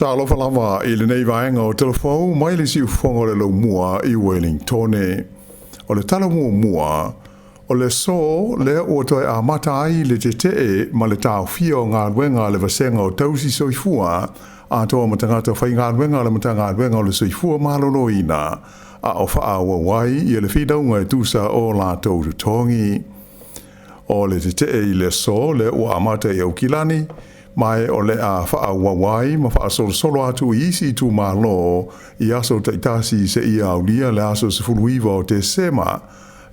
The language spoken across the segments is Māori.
Tala Fou i le nei vaenga o Tala Fou mai le siu whonga le lau mua i Wellington. O le tala mua, o le so le o toi a mata ai le te te ma le tau fio ngā wenga le vasenga o tausi soifua a toa matangata whai ngā wenga le matanga wenga o le soifua malolo ina a o wha awa wai i le whidaunga e tusa o la tau tongi. O le te i le so le o a mata i au kilani mai o le a wha wawai ma wha solo atu i isi tu malo i aso taitasi se i au lia le aso se fuluiva o te sema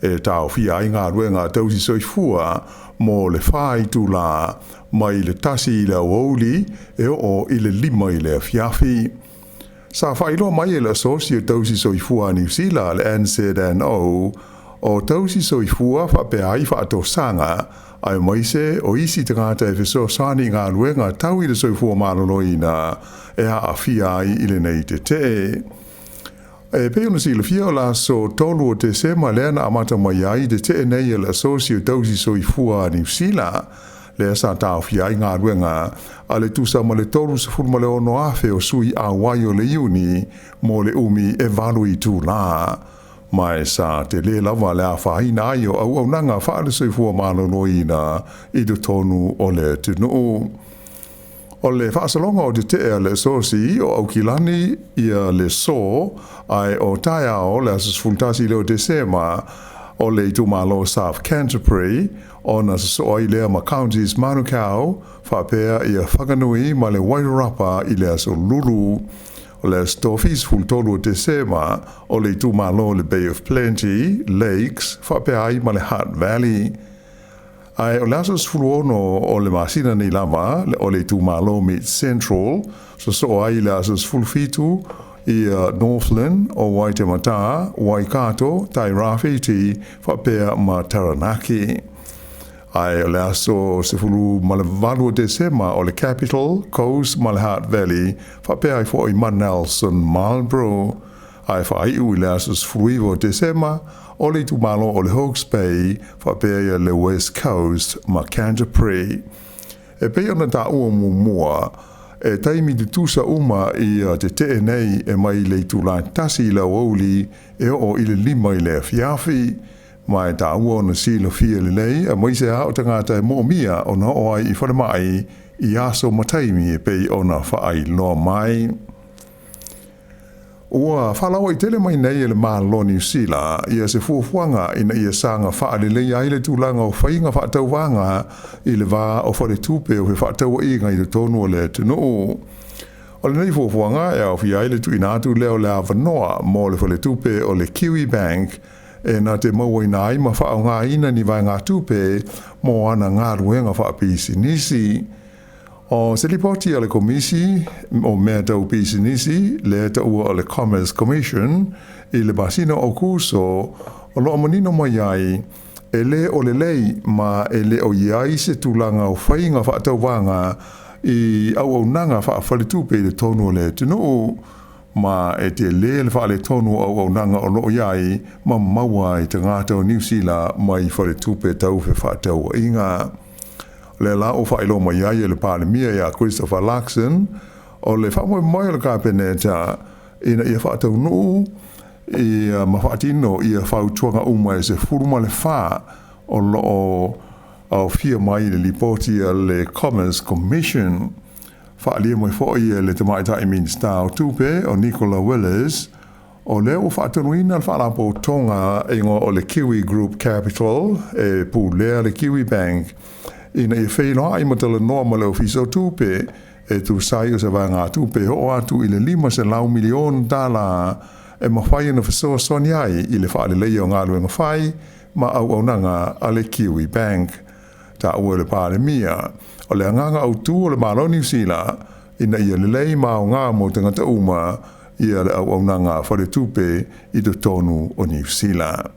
e tau fia i ngā ruenga tausi soifua mo le whai tu la mai le tasi i le auli e o i le lima i le fiafi. Sa whailoa mai e le asosio tausi soifua New Zealand le NZNO o tausi soifua whapea i whaatosanga ai maise o isi tangata e whiso sani ngā ruenga tau i le soifua maloloina e a fia i le nei te te. E peona si le fia o la so tolu o te sema leana amata mai ai te te nei e le asosio tausi soifua New Zealand le sa tau fia i ngā ruenga a le tusa ma le tolu sa fulma le ono afe o sui a wai o le iuni mo le umi e valu i tū la. Mai sa te le lava le a whaina ai o au nanga whaale soifua maloloina i du tonu o le tunu. O le whaasalonga o te te le sosi o au kilani i le so ai o taia o le asas fultasi leo te sema o le tu malo South Canterbury o na so ai lea ma counties Manukau whapea i a whakanui ma le Wairarapa i le aso lulu. O le stofis fultolu o te sema o le tu malo le Bay of Plenty, Lakes, whapea ai ma le Hutt Valley. Ai o le asas fuluono o le masina ni lava o le tu malo Mid Central, so ai le asas fulfitu i Northland o Waitemata, Waikato, Tairāwhiti, whapea ma Taranaki. Ai o le aso se fulu ma le valu o te sema o le Capital, Coast, ma le Hutt Valley, whapea ai fo i ma Nelson, Marlborough. Ai whai ui le aso se fulu iwo o te sema o le tu malo o le Hawke's Bay, whapea i le West Coast, ma Canterbury. E pei ona ta ua mua, e taimi te tusa uma i te te nei e mai le tu la tasi i la wauli e o i le lima i le fiafi. Mai ta ua ona silo fia le lei, a moise a o tangata e mo mia o na o ai i wharamai i aso mataimi e pei ona whaai loa mai. Ua whalawa i tele mai nei e le malo New Zealand, ia se fuafuanga ina ia sanga whaale lei aile tūlanga o whainga whaatauwanga i le wā o whare tupe o he whaataua inga i le tonu o le tunu. O le nei fuafuanga e au fia aile tu inatu leo le awanoa mo le whare tupe o le Kiwi Bank e na te maua ina ai ma whao ngā ina ni vai ngā tupe mo ana ngā ruenga wha pisi nisi. O se lipoti a le komisi o mea tau pisi nisi le tau o le Commerce Commission i le basina o kuso o lo amanino mai ai e le o le lei ma e le o iai se tūlanga o whainga wha tau wanga i au nanga wha whalitupe le tonu o le tunu. Ma e te le whaale tonu au nanga o loo iai ma maua i te ngāta o New Zealand mai whare tupe tau whe whaatau inga. Le la o whaelo mai iai e le pālemia ia Christopher Luxon o le whamoe mai le kāpeneta ina ia whaatau nuu i mawhaatino ia whautuanga uma e se furuma le wha o loo au fia mai le lipoti le Commerce Commission. Whaalia mai fōi e le te maitai Minister o tupe o Nicola Willis o leo whaatanuina whaalapo tonga ingo o le Kiwi Group Capital e pūlea le Kiwi Bank ina i whaino ai matala noa ma leo fiso tupe e tu sai o se vai ngā tupe ho atu i le 5 milion dala e mawhai na whasoa soni ai i le whaalelei o ngā luenga whai ma au nanga a le Kiwi Bank. Ta ua le pālemia o le anganga au tū o le malo New Zealand ina ia le lei mao ngā mo tangata uma ia le au nanga whare tupe i do tonu o New Zealand.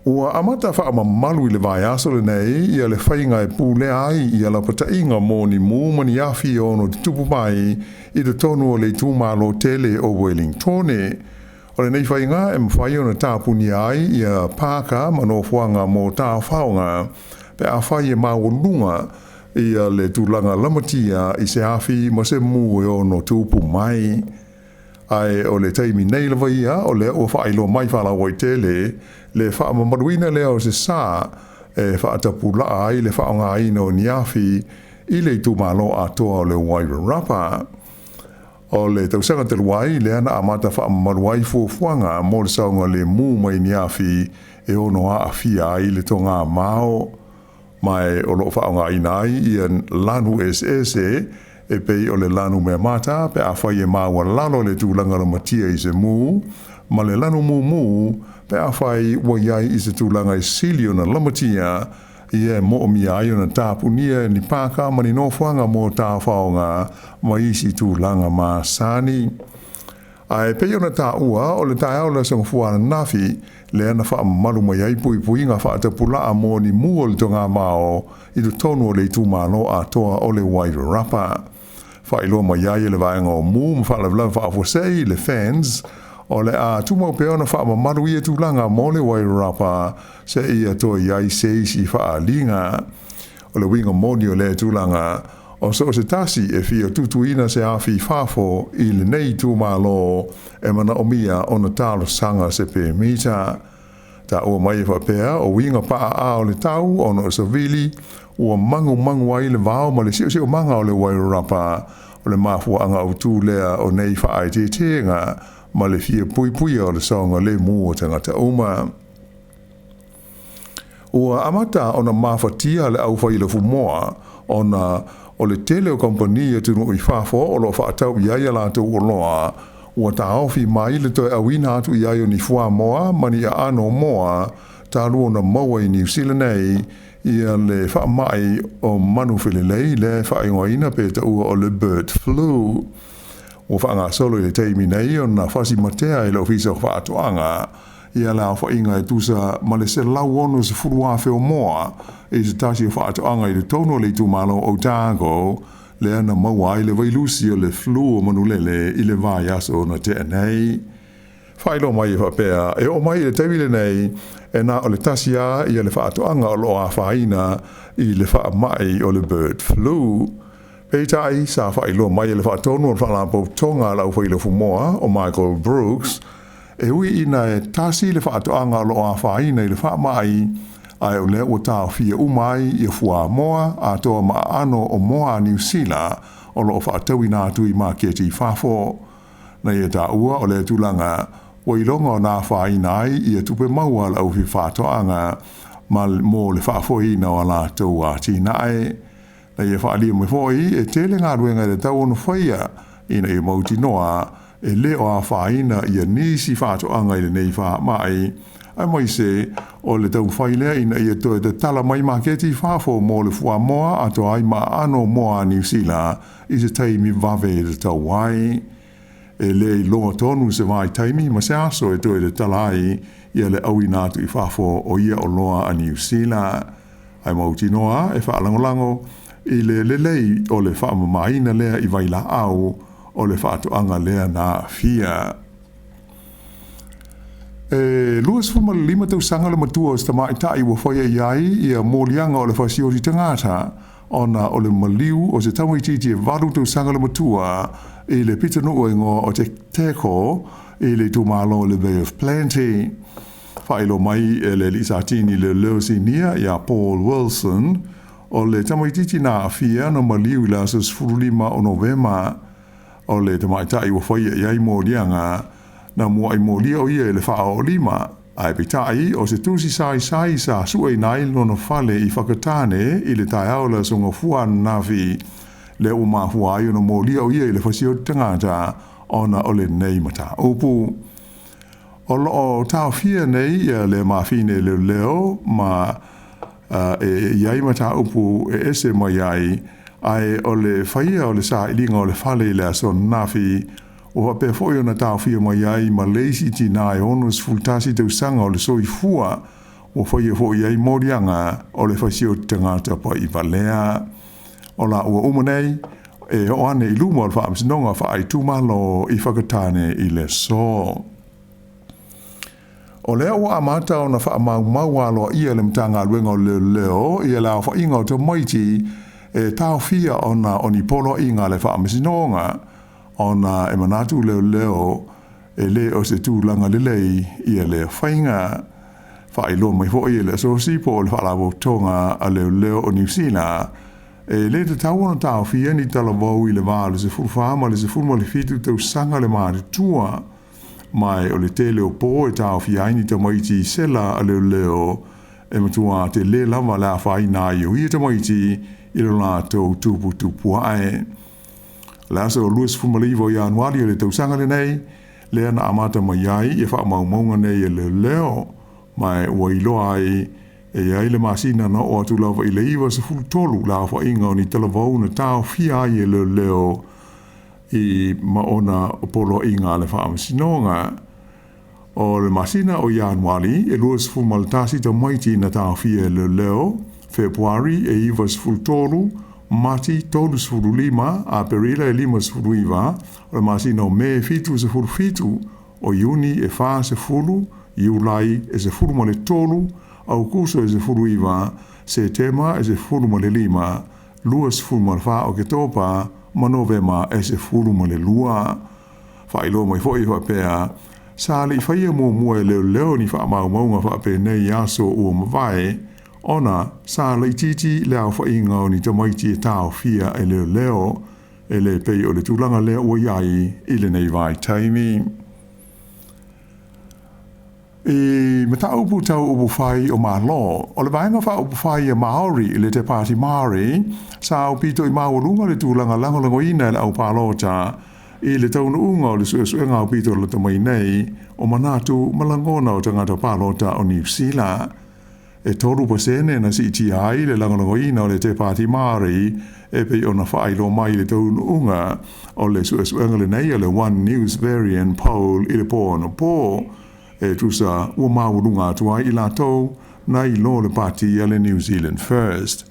Ua amata wha malu i le vai aso le nei ia le whainga e pūle ai ia la pata inga mo ni mūmani awhi ono te tupu mai i do tonu o le tūmalo tele o Wellington. O le nei whainga e mwhai ona tāpuni ai ia pāka mano whuanga mo tā whaonga pe a whai e mau lunga ia le tūlanga lamatia i se awhi ma se mū e ono tūpu mai. Ai o le taimi nei lawa ia o le o whailo mai whala waitele le whaamamaruina lea o se sā e whaatapulaa ai le whaonga ina o niawhi i le tūmalo atoa o le Wairarapa. O le tausanga te luai le ana amata whaamamaruai fuafuanga mo le saunga le mū mai niawhi e ono a awhia ai le tonga mao. Mai o lo whaonga ina ai i an lanu SS e pei o le lanu mea mata pe a whai e maua lalo le tūlanga la matia i se mū, ma le lanu mū pe a whai waiai i se tūlanga i sili o na lamatia i e mo o mia ai o na tāpunia ni pāka mani no whanga mo tā whaonga ma isi tūlanga ma sāni. Ai pei o na tā ua o le tā au la sanga fuana nafi le ana wha malu mai ai pui pui ngā wha atapula a mo ni mua le tonga mao i tu tonu o le tūmalo a toa o le Wairarapa. Wha ilo mai ai le vaenga o mū ma wha lavla wha afosei le fans o le a tūmau peo na wha malu i e tūlanga mo le Wairarapa se i a toa iai seisi wha a linga. O le winga moni o le tūlanga o so se tasi e fia tutuina se awhi whafo i le nei tūmalo e mana o mia o na tālo sanga se pe mita. Ta ua mai e whapea o winga paa a o le tau o na savili ua mangu ai le vao ma le sio manga o le Wairarapa o le mafua anga o tū lea o nei wha ai te tenga ma le fia pui o le saunga le mua tangata uma. Ua amata o na mawhatia le au whaila fumoa o le tele kompania tunu i whafo o lo whaatau i aia lātou o loa ua ta awhi mai le toi awina atu i aio ni fua moa mani a ano moa ta luo na maua i New Zealand nei ia le wha mai o manu whilelei le wha ingoina pe ta ua o le bird flu. Ua wha ngā solo i le teimi nei o na whasi matea i le ofisa o wha atuanga ia la wha inga e tusa ma le se lau ono se furua wheo moa e se tasi o wha atuanga i le tono le tūmalo o tāgo le ana maua i le vailusi o le flu o manulele i le vai aso na te nei. Whailo mai e whapea, e o mai i le tewile nei, e na o le tasia i le whaatoanga o loa whaina i le wha mai o le bird flu. Peitai, sa whailo mai i le whaatonu o whalapau tonga lau whaile fumoa o Michael Brooks, e hui ina e tasi le whaatoanga o loa whaina i le wha mai, ai o le o tāo fia umai i fua moa a toa maa ano o moa New Zealand o lo whaatau ina atu i maketi whafo. Na ia tā ua o le tūlanga o ilonga o nā whaina ai i a tupe maua lau fi whaatoanga ma mō le whaafoi na o la tau a tīnae. Na ia whaalia me foi e tele ngā ruenga le tau ono whaia ina i mauti noa e le o a whaina i a nisi whaatoanga i le nei wha mai. Ai mai se o le tau whailea ina ia toe te tala mai maketi whafo mō le fua moa a to ai ma ano moa New Zealand i se taimi vave le tau wai. E le i longa tonu se vai taimi ma se aso e toe te tala ai ia le au inatu i whafo o ia o loa a New Zealand. Ai mauti noa e whaalangolango i le lei o le whaamamaina lea i waila au o le whaatoanga lea na fia. Luas fuma lima tau sanga le matua o stama i tai wa whaia iai ia mōlianga o le whasio si tangata ona o le maliu o se tamaititi e waru tau sanga le matua i le pitanu o ingo o te teko i le tūmalo le Bay of Plenty. Whailo mai e le lisatini le leusinia ia Paul Wilson o le tamaititi na afia no maliu la sus furulima o Novema o le tamaitai wa whaia iai mōlianga na mua i mōlia o ia e le wha o lima. Ai pitai o se tusi sai sa suai nai lono fale i whakatane i le tai aula songa fuan navi le o mahua ai o na mōlia o ia i le whasio tangata ona o le nei mata upu. O loo tau fia nei le mawhine leo ma e iai mata upu e ese mai ai o le whaia o le sa ilinga o le fale i le aso navi o ha pe foi ona tau fia mai ai ma leisi ti nai onus fultasi tau sanga o le soi fua o foi e foi ai morianga o le fasio tangata pa i valea o la ua umanei e o ane i luma o le whaamsinonga wha ai tūmalo i whakatane i le so. O lea ua amata o na wha mau aloa ia le mtanga luenga o leo i la wha inga o te maiti tau fia ona oni polo inga le wha amasinonga ona e manatu leo le o se tūlanga lelei ia le whainga whailo mai ho ia le asosi po le whalabo tonga a leo o New Zealand le te tau ona tau fia ni Tala Fou i le wā le se fulwhama le se fulma le fitu tau sanga le maari tua mai o le tele o po e tau fia ini ta maiti sela a leo e matua te le lama la whai nā iu ia ta maiti i le la tau tupu ae. La so luas fumalivo i anuari le tau sanga le nei le ana amata mai ai e wha maunga nei e leo mai wailoa ai e ai le masina na o atu lawa i le iwa sa fulu tolu la wha inga o ni Tala Fou na tau fia ai e leo i maona o polo inga le wha amasinonga. O le masina o Ianuari e luas fumaltasi ta maiti na tau fia e leo Februari e iwa sa fulu tolu Mati tolu sfuru lima a perila e lima sfuru iwa o le masina o me fitu se furu fitu o Iuni e wha se furu Iulai e se furu ma le tolu au kuso e se furu iwa Setema e se furu ma le lima lua se furu ma le wha o ke topa ma Novema e se furu ma le lua whailo mai fo i whapea sa li whaia mua e leo ni wha maunga whape nei aso ua mawai ona sa le titi le au whainga o ni tamaiti e tau fia e leo e le pei o le tūlanga leo o iai i le nei vai taimi. E mata upu tau upu whai o malo, o le vaenga wha upu whai e Maori i le te Pāti Māori, sa au pito i maurunga le tūlanga langolango ina le au pālota, i le taunu unga o le suenga au pito le tamai nei, o manatu malangona o tangata pālota o New Zealand. E toru pasene na si iti ai le langolango ina o le te Pāti Māori e pei ona whailo mai le taunu unga o le suenga le nei le One News Variant Poll i le pō no pō. E tusa ua maurunga atua i la tau na i lo le pati a le New Zealand First.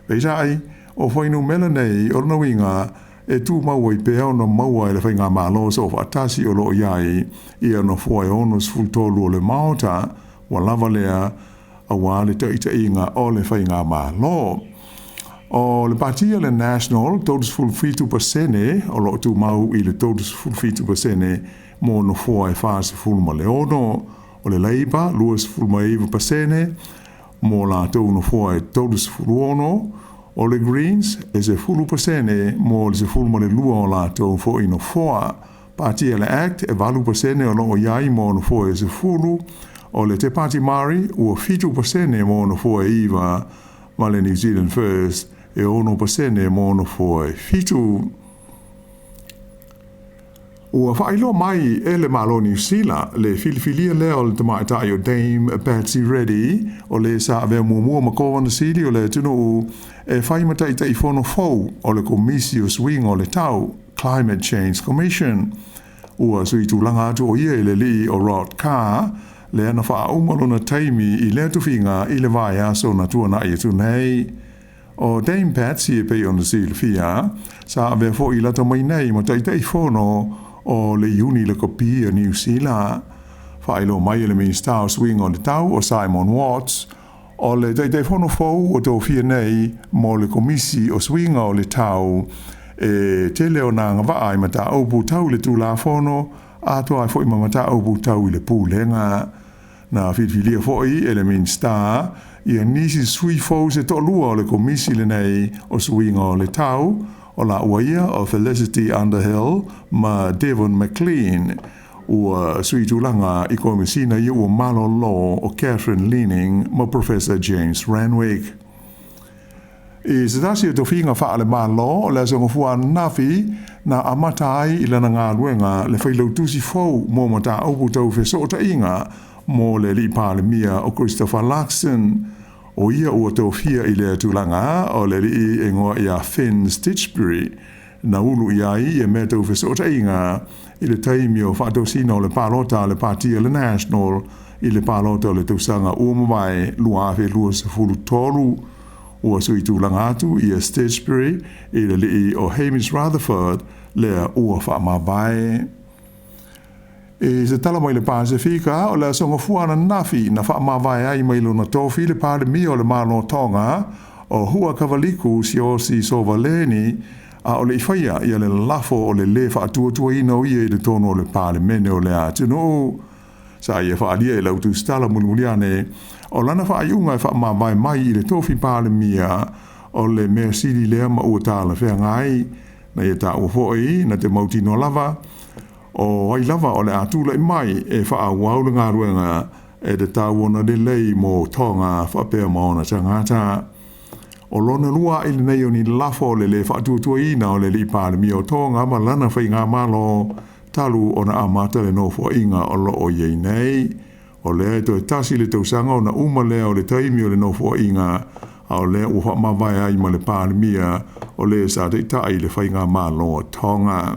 Peitai, o whainu mela nei o na winga e tu maua i pēo na maua e le whainga malo so whaatasi o lo iai i ana fwai onus fultolu o le maota wa lava lea a wā le taita inga o le whainga malo. O le pati a le National, totus fulfitu pasene, o lo tu mau i le totus fulfitu pasene mo no fua e fase fulma le ono o le Labour luas fulma iwa pasene mo la tau no fua e totus fuluono o le Greens e se fulu pasene mo le se fulma le lua o la tau fo ino fua pati e le Act e valu pasene o lo iai mo no fua e se fulu o le te Pāti Māori ua fitu pasene mo no fua e iwa ma le New Zealand First e ono pasene mo no fua e fitu. Ua whailo mai e le malo New Zealand, le filifilia leo le tamaitai o Dame Patsy Reddy, o le sa avea mua makoa na siri o le tunu u e whaimatai tai whono fau o le komisi o swing o le tau, Climate Change Commission. Ua sui tūlanga atu o ia i le li o Rod Carr, le ana wha umalo na taimi i le tuwhinga i le vai aso na tuana i atu nei. O Dame Patsy e pei o na siri fia, sa avea fo i lata mai nei ma tai tai whono o le Iuni le kopi a New Zealand. Whailo mai le Minister o swing o le tau o Simon Watts, o le teitei whono fau o tō fia nei mo le komisi o swing o le tau e te leo nā ngawaa i mata aupu tau le tū la whono a toa i fwoi ma mata aupu tau i le pūlenga. Na whitwhilia fwoi e le Minister i a nisi sui fau se tō lua o le komisi le nei o swing o le tau o la uaia o Felicity Underhill ma Devon McLean ua sui tūlanga i komisina i ua malo law o Catherine Leaning ma Professor James Ranwick. I se tasi o tōwhinga whaale malo o le asonga fua nafi na amatai i lana ngā ruenga le whailau tusi fau mō mata aupu tau whesota inga mō le li pāle mia o Christopher Luxon. O ia ua tōwhia i le tūlanga o le li e ngoa i a Finn Stitchbury na ulu i ai e me tau whesota inga i le taimi o whaatosina o le pālota le Pātia le National i le pālota o le tausanga uamawai lua awhe lua se fulu tolu ua sui tūlanga atu i a Stitchbury i le li o Hamish Rutherford lea ua whaamawai. E se tala mai le Pasifika o le asonga fuana nafi na whaamawai ai mai luna tōwhi le pāle mi o le malo tonga o hua kawaliku si o si sovaleni a o le iwhaia ia le lafo o le le whaatua ina o ia i le tono o le pālemene o le atino. Sa ia whaalia e lautu stala mululiane o lana whaaiunga e whaamawai mai i le tofi pālemia o le mea siri lea ma ua tāla whea ngai na ia tā ua fōi na te mautino lava o ai lava o le atula i mai e whaawau le ngā ruenga e te tāwona le lei mo tonga whapea maona tangata. O lona lua ili nei o ni lafo le le whaatuatua ina o le li pālemia o tonga ma lana whai ngā malo talu o na amata le nofo inga o lo o iei nei. O le to e tasi le tausanga o na uma lea o le taimi o le nofo inga a o le ua mawai ai ma le pālemia o le sa te tai le whai ngā malo o tonga.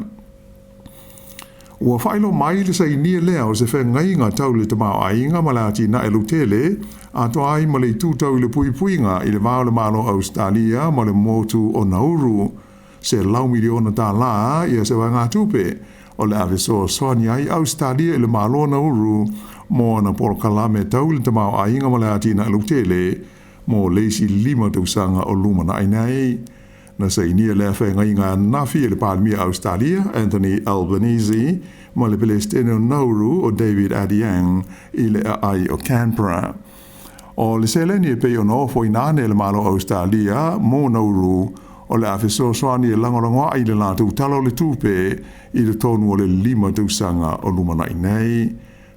Ua whailo mai le sai nia lea o se whengai ngā tau le tamau a inga ma le ati na e lutele a to ai ma le tūtau le puipuinga i le vāo le malo Australia ma le motu o Nauru se lau miliona tā la ia se wanga tupe o le aweso soani ai Australia i le malo Nauru mo na polkalame tau le tamau a inga ma le ati na e lutele mo leisi 5 tausanga o lumana ai nei. Na sei nia lea whengai ngā nawhi e le pālemia Australia, Anthony Albanese, ma le Palestinian Nauru o David Adiang i le ai o Canberra. O le seleni e pei o no fo inane le malo Australia mo Nauru o le awhiso soani e langolangoa i le lātou talo le tūpe i le tonu o le 5 tausanga o lumana i nei.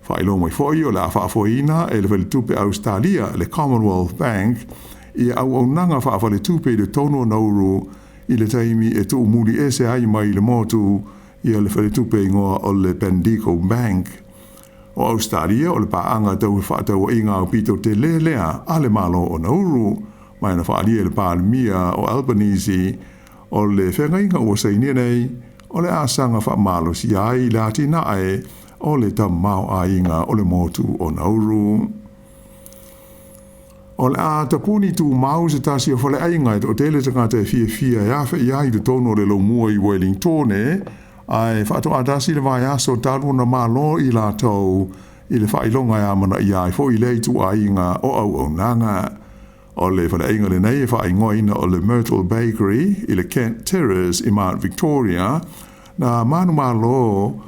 Whailo mai foi o le awhaafoina e le whale tūpe Australia, le Commonwealth Bank, i au nanga whaafale tupe le tono Nauru i le taimi e tu umuri ese ai mai le motu i le whale tupe ingoa o le Bendigo Bank. O Australia o le paanga tau whaatau inga o pito te lelea a le malo o Nauru, mai na whaalia le pālemia o Albanese o le whengainga ua sainia nei o le asanga whaamalo si ai le ati nae o le tamau a inga o le motu o Nauru. O le a tapuni tu mau se tasi o whale ainga o tele tangata e fia ia wha ia i te tono le lo mua i Wellingtone ai whaato a tasi le vai aso talu na malo i la tau i le whailonga ia mana ia i fo i lei tu a inga o au nanga. O le whale ainga le nei e whaingoina o le Myrtle Bakery i le Kent Terrace i Mount Victoria na manu malo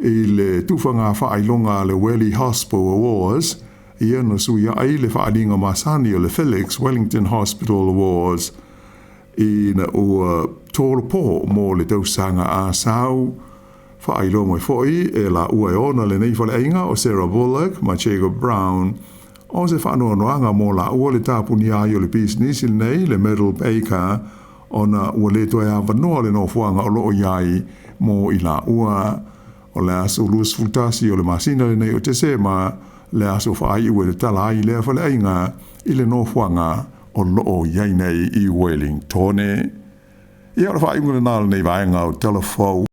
i le tufanga whailonga le Welly Hospital Awards ia na suia ai le whaalinga masani o le Felix Wellington Hospital Awards i na ua tōropo mō le tausanga a sau. Whaailo mai foi e la ua e ona le nei whale ainga o Sarah Bullock ma Jacob Brown o se whaanoanoanga mō la ua le tāpuni ai o le business il nei le Metal Baker o na ua le toa a wanoa le no fuanga o loo iai mō i la ua o le aso luas futasi o le masina le nei o te sema le aso whaai ue le tala ai lea whale ainga i le nofuanga o loo iai nei i Wellingtone. Ia ora whaai nguna nāla nei vaenga o Tala Fou.